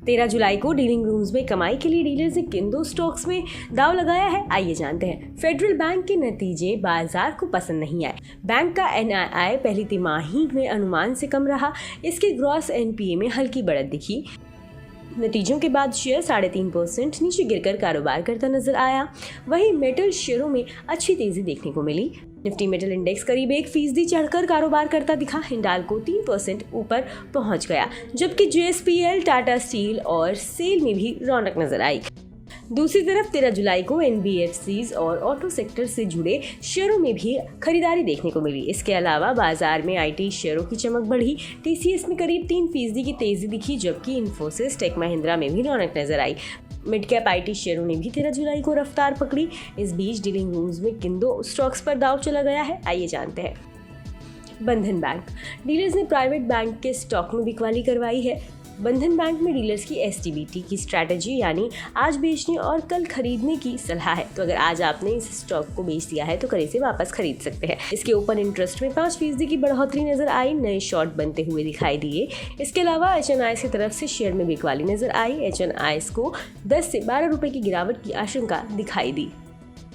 13 जुलाई को dealing rooms में कमाई के लिए डीलर्स ने किन दो स्टॉक्स में दांव लगाया है, आइए जानते हैं। फेडरल बैंक के नतीजे बाजार को पसंद नहीं आए। बैंक का एनआईआई पहली तिमाही में अनुमान से कम रहा। इसके ग्रॉस एनपीए में हल्की बढ़त दिखी। नतीजों के बाद शेयर 3.5% नीचे गिरकर कारोबार करता नजर आया। वहीं मेटल शेयरों में अच्छी तेजी देखने को मिली। निफ्टी मेटल इंडेक्स करीब 1% चढ़कर कारोबार करता दिखा। हिंडाल्को 3% ऊपर पहुंच गया, जबकि जेएसपीएल, टाटा स्टील और सेल में भी रौनक नजर आई। दूसरी तरफ 13 जुलाई को एनबीएफसीज और ऑटो सेक्टर से जुड़े शेयरों में भी खरीदारी देखने को मिली। इसके अलावा बाजार में आईटी शेयरों की चमक बढ़ी। टीसीएस में करीब 3% की तेजी दिखी, जबकि इन्फोसिस, टेक महिंद्रा में भी रौनक नजर आई। मिड कैप आईटी शेयरों ने भी 13 जुलाई को रफ्तार पकड़ी। इस बीच डीलिंग रूम्स में किन दो स्टॉक्स पर दांव चला गया है, आइए जानते हैं। बंधन बैंक। डीलर्स ने प्राइवेट बैंक के स्टॉक में बिकवाली करवाई है। बंधन बैंक में डीलर्स की एसटीबीटी की स्ट्रैटेजी यानी आज बेचने और कल खरीदने की सलाह है। तो अगर आज आपने इस स्टॉक को बेच दिया है तो कल इसे वापस खरीद सकते हैं। इसके ओपन इंटरेस्ट में 5% की बढ़ोतरी नजर आई। नए शॉर्ट बनते हुए दिखाई दिए। इसके अलावा एचएनआईएस की तरफ से शेयर में बिकवाली नजर आई। एचएनआईएस को 10 से 12 रुपए की गिरावट की आशंका दिखाई दी।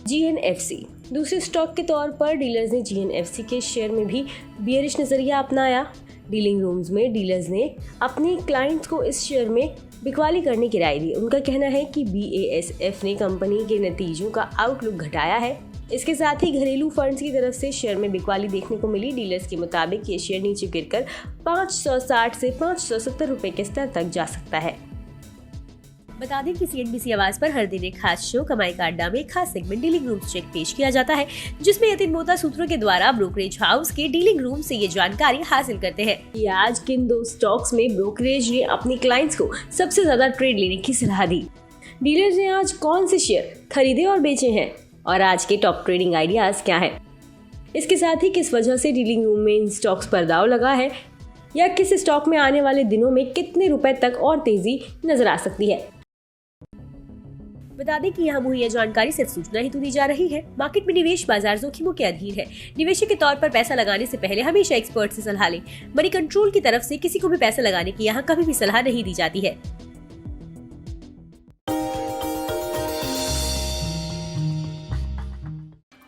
जीएनएफसी। दूसरे स्टॉक के तौर पर डीलर्स ने जीएनएफसी के शेयर में भी बियरिश नजरिया अपनाया। डीलिंग रूम्स में डीलर्स ने अपने क्लाइंट्स को इस शेयर में बिकवाली करने की राय दी। उनका कहना है कि बीएएसएफ ने कंपनी के नतीजों का आउटलुक घटाया है। इसके साथ ही घरेलू फंड्स की तरफ से शेयर में बिकवाली देखने को मिली। डीलर्स के मुताबिक ये शेयर नीचे गिरकर 560 से 570 रुपए के स्तर तक जा सकता है। बता दें कि सीएनबीसी आवाज पर हर दिन एक खास शो कमाई का अड्डा में एक खास सेगमेंट डीलिंग रूम चेक पेश किया जाता है, जिसमें यतिन मोता सूत्रों के द्वारा ब्रोकरेज हाउस के डीलिंग रूम से ये जानकारी हासिल करते हैं कि आज किन दो स्टॉक्स में ब्रोकरेज ने अपने क्लाइंट्स को सबसे ज्यादा ट्रेड लेने की सलाह दी। डीलर्स ने आज कौन से शेयर खरीदे और बेचे हैं और आज के टॉप ट्रेडिंग आइडियाज क्या है। इसके साथ ही किस वजह से डीलिंग रूम में इन स्टॉक्स पर दांव लगा है या किस स्टॉक में आने वाले दिनों में कितने रुपए तक और तेजी नजर आ सकती है। बता दें कि यहाँ मुहैया जानकारी सिर्फ सूचना ही तो दी जा रही है। मार्केट में निवेश बाजार जोखिमों के अधीन है। निवेशक के तौर पर पैसा लगाने से पहले हमेशा एक्सपर्ट से सलाह लें। मनी कंट्रोल की तरफ से किसी को भी पैसा लगाने की यहाँ कभी भी सलाह नहीं दी जाती है।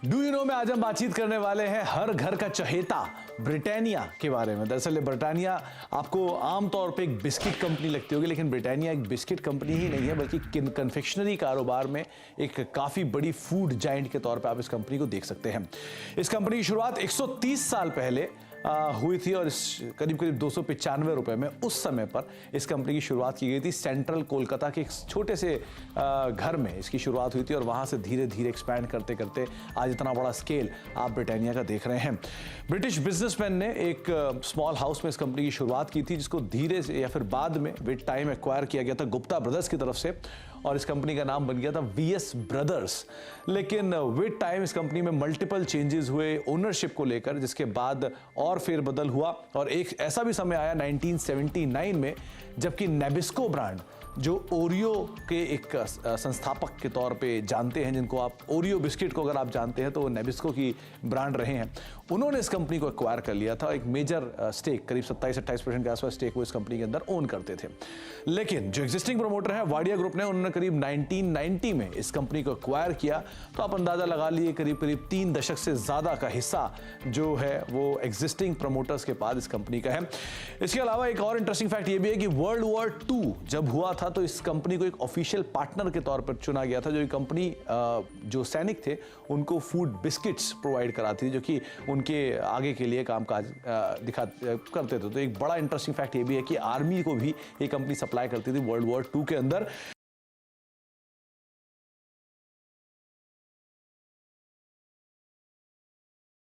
डू यू नो में आज हम बातचीत करने वाले हैं हर घर का चहेता ब्रिटानिया के बारे में। दरअसल ब्रिटानिया आपको आमतौर पे एक बिस्किट कंपनी लगती होगी, लेकिन ब्रिटानिया एक बिस्किट कंपनी ही नहीं है, बल्कि कन्फेक्शनरी कारोबार में एक काफ़ी बड़ी फूड जाइंट के तौर पे आप इस कंपनी को देख सकते हैं। इस कंपनी की शुरुआत 130 साल पहले हुई थी और करीब 295 रुपए में उस समय पर इस कंपनी की शुरुआत की गई थी। सेंट्रल कोलकाता के एक छोटे से घर में इसकी शुरुआत हुई थी और वहाँ से धीरे धीरे एक्सपैंड करते करते आज इतना बड़ा स्केल आप ब्रिटानिया का देख रहे हैं। ब्रिटिश बिजनेसमैन ने एक स्मॉल हाउस में इस कंपनी की शुरुआत की थी, जिसको धीरे से या फिर बाद में विद टाइम एक्वायर किया गया था गुप्ता ब्रदर्स की तरफ से और इस कंपनी का नाम बन गया था वीएस ब्रदर्स। लेकिन विद टाइम इस कंपनी में मल्टीपल चेंजेस हुए ओनरशिप को लेकर, जिसके बाद और फेरबदल हुआ और एक ऐसा भी समय आया 1979 में जबकि नेबिस्को ब्रांड, जो ओरियो के एक संस्थापक के तौर पे जानते हैं, जिनको आप ओरियो बिस्किट को अगर आप जानते हैं तो वो नेबिस्को की ब्रांड रहे हैं, उन्होंने इस कंपनी को एक्वायर कर लिया था। एक मेजर स्टेक करीब 27-28% के आसपास स्टेक वो इस कंपनी के अंदर ओन करते थे। लेकिन जो एग्जिस्टिंग प्रमोटर है वाडिया ग्रुप ने, उन्होंने करीब 1990 में इस कंपनी को एक्वायर किया। तो आप अंदाजा लगा लिए करीब 3 दशक से ज़्यादा का हिस्सा जो है वो एग्जिस्टिंग प्रमोटर्स के पास इस कंपनी का है। इसके अलावा एक और इंटरेस्टिंग फैक्ट ये भी है कि वर्ल्ड वॉर 2 जब हुआ था तो इस कंपनी को एक ऑफिशियल पार्टनर के तौर पर चुना गया था। जो ये कंपनी जो सैनिक थे उनको फूड बिस्किट्स प्रोवाइड कराती थी, जो कि उनके आगे के लिए कामकाज करते थे। तो एक बड़ा इंटरेस्टिंग फैक्ट ये भी है कि आर्मी को भी ये कंपनी सप्लाई करती थी वर्ल्ड वॉर 2 के अंदर।